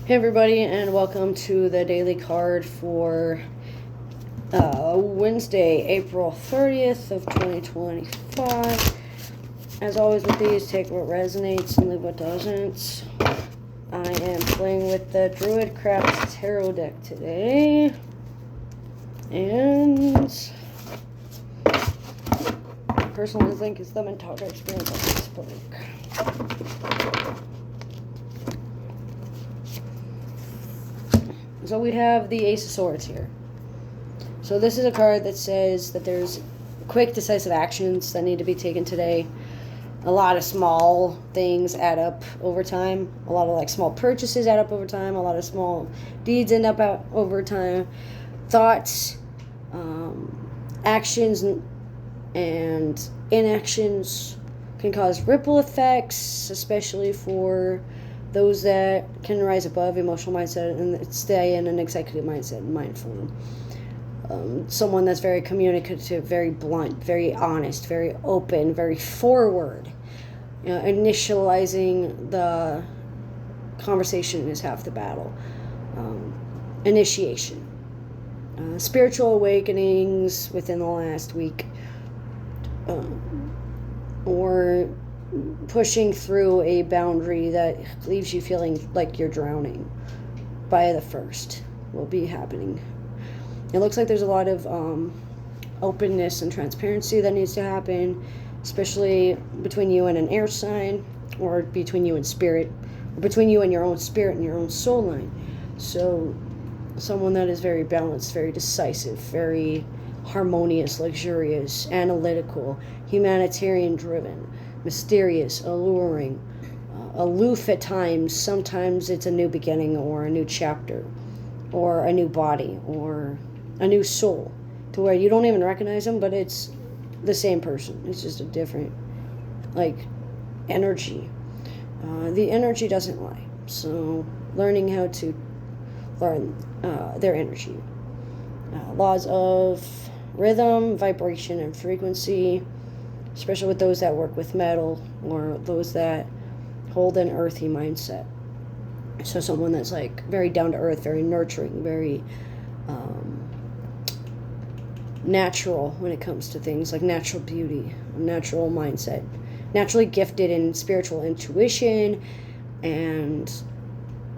Hey everybody, and welcome to the daily card for Wednesday, April 30th of 2025. As always with these, take what resonates and leave what doesn't. I am playing with the Druidcraft Tarot deck today. And I personally think it's the Mintauga experience on Facebook. So we have the Ace of Swords here. So this is a card that says that there's quick, decisive actions that need to be taken today. A lot of small things add up over time. A lot of small purchases add up over time. A lot of small deeds end up over time. Thoughts, actions, and inactions can cause ripple effects, especially for those that can rise above emotional mindset and stay in an executive mindset, mindful. Someone that's very communicative, very blunt, very honest, very open, very forward. Initializing the conversation is half the battle. Initiation. Spiritual awakenings within the last week. Or pushing through a boundary that leaves you feeling like you're drowning by the first will be happening. It looks like there's a lot of openness and transparency that needs to happen, especially between you and an air sign, or between you and spirit, or between you and your own spirit and your own soul line. So someone that is very balanced, very decisive, very harmonious, luxurious, analytical, humanitarian driven, mysterious, alluring, aloof at times. Sometimes it's a new beginning or a new chapter or a new body or a new soul to where you don't even recognize them, but it's the same person. It's just a different energy. The energy doesn't lie. So learning how to learn their energy. Laws of rhythm, vibration, and frequency, especially with those that work with metal or those that hold an earthy mindset. So someone that's very down to earth, very nurturing, very natural when it comes to things like natural beauty, natural mindset, naturally gifted in spiritual intuition and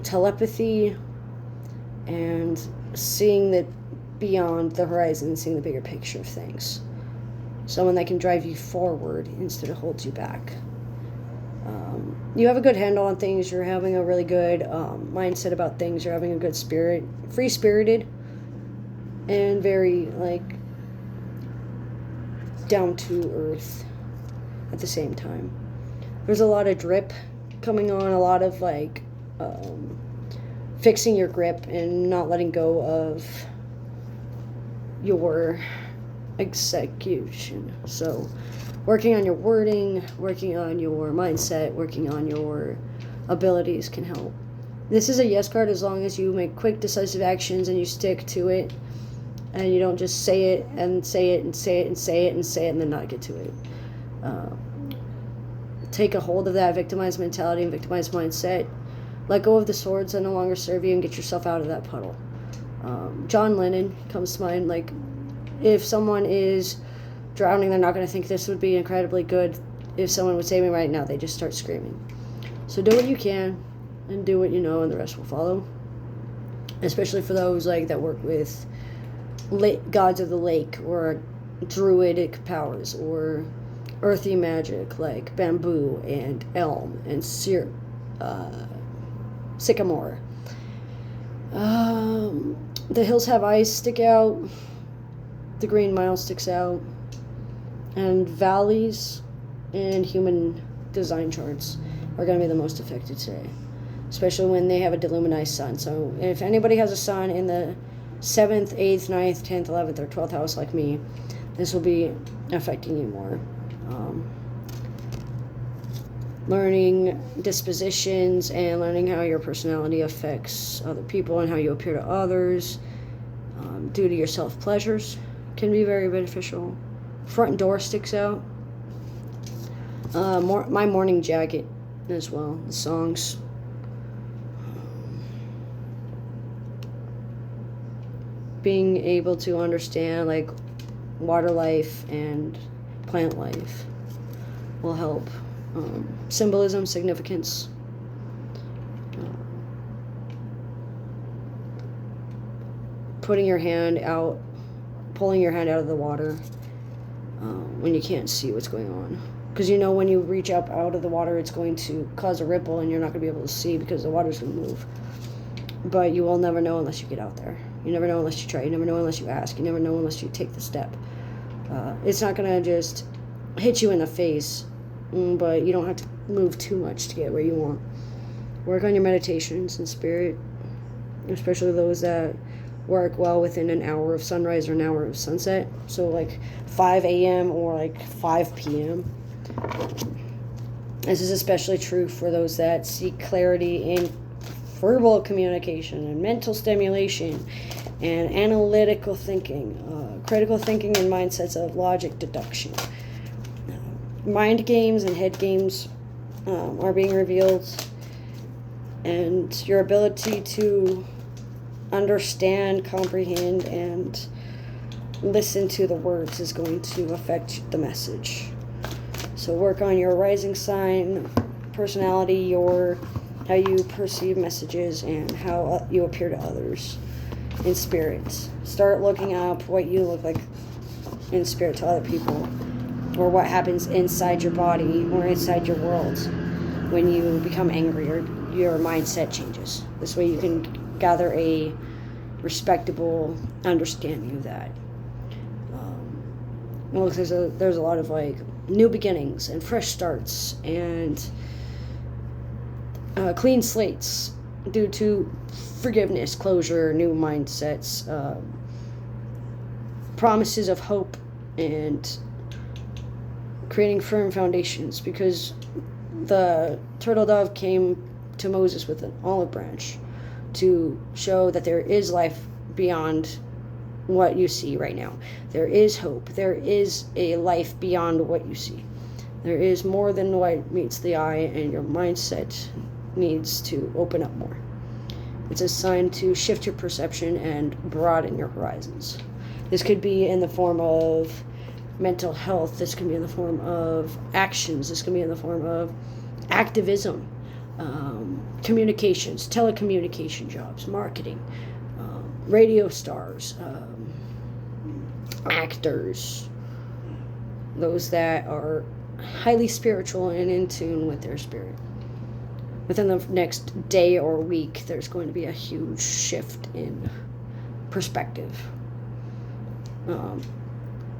telepathy and seeing the beyond the horizon, seeing the bigger picture of things. Someone that can drive you forward instead of hold you back. You have a good handle on things. You're having a really good mindset about things. You're having a good spirit, free-spirited, and very down to earth at the same time. There's a lot of drip coming on, a lot of fixing your grip and not letting go of your execution. So working on your wording, working on your mindset, working on your abilities can help. This is a yes card as long as you make quick, decisive actions and you stick to it and you don't just say it and say it and say it and say it and say it and then not get to it. Take a hold of that victimized mentality and victimized mindset. Let go of the swords that no longer serve you and get yourself out of that puddle. John Lennon comes to mind. If someone is drowning, they're not going to think this would be incredibly good. If someone would save me right now, they just start screaming. So do what you can and do what you know, and the rest will follow. Especially for those that work with gods of the lake or druidic powers or earthy magic like bamboo and elm and sycamore. The hills have eyes stick out. The Green Mile sticks out. And valleys and human design charts are going to be the most affected today, especially when they have a deluminized sun. So if anybody has a sun in the 7th, 8th, 9th, 10th, 11th, or 12th house like me, this will be affecting you more. Learning dispositions and learning how your personality affects other people and how you appear to others due to your self-pleasures can be very beneficial. Front door sticks out. My morning jacket as well. The songs. being able to understand like water life and plant life will help. Symbolism, significance. Putting your hand out, pulling your hand out of the water when you can't see what's going on. Because you know when you reach up out of the water, it's going to cause a ripple and you're not going to be able to see because the water's going to move. But you will never know unless you get out there. You never know unless you try. You never know unless you ask. You never know unless you take the step. It's not going to just hit you in the face, but you don't have to move too much to get where you want. Work on your meditations and spirit, especially those that work well within an hour of sunrise or an hour of sunset. So like 5 a.m. or like 5 p.m. This is especially true for those that seek clarity in verbal communication and mental stimulation and analytical thinking, critical thinking and mindsets of logic deduction. Mind games and head games are being revealed, and your ability to understand, comprehend, and listen to the words is going to affect the message. So work on your rising sign, personality, how you perceive messages, and how you appear to others in spirit. Start looking up what you look like in spirit to other people, or what happens inside your body or inside your world when you become angry or your mindset changes. This way you can gather a respectable understanding of that. There's a lot of like new beginnings and fresh starts and clean slates due to forgiveness, closure, new mindsets, promises of hope, and creating firm foundations, because the turtle dove came to Moses with an olive branch to show that there is life beyond what you see right now. There is hope. There is a life beyond what you see. There is more than what meets the eye, and your mindset needs to open up more. It's a sign to shift your perception and broaden your horizons. This could be in the form of mental health. This can be in the form of actions. This can be in the form of activism, communications, telecommunication jobs, marketing, radio stars, actors, those that are highly spiritual and in tune with their spirit. Within the next day or week, there's going to be a huge shift in perspective.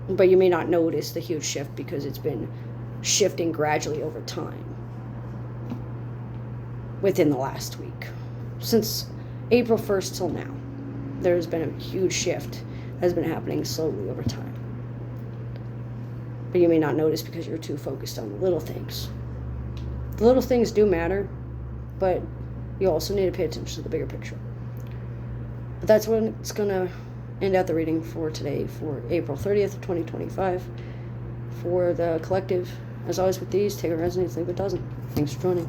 But you may not notice the huge shift because it's been shifting gradually over time within the last week. Since April 1st till now, there's been a huge shift that has been happening slowly over time. But you may not notice because you're too focused on the little things. The little things do matter, but you also need to pay attention to the bigger picture. But that's when it's going to end out the reading for today, for April 30th, 2025, for the collective. As always with these, take a resonance, leave a dozen. Thanks for joining.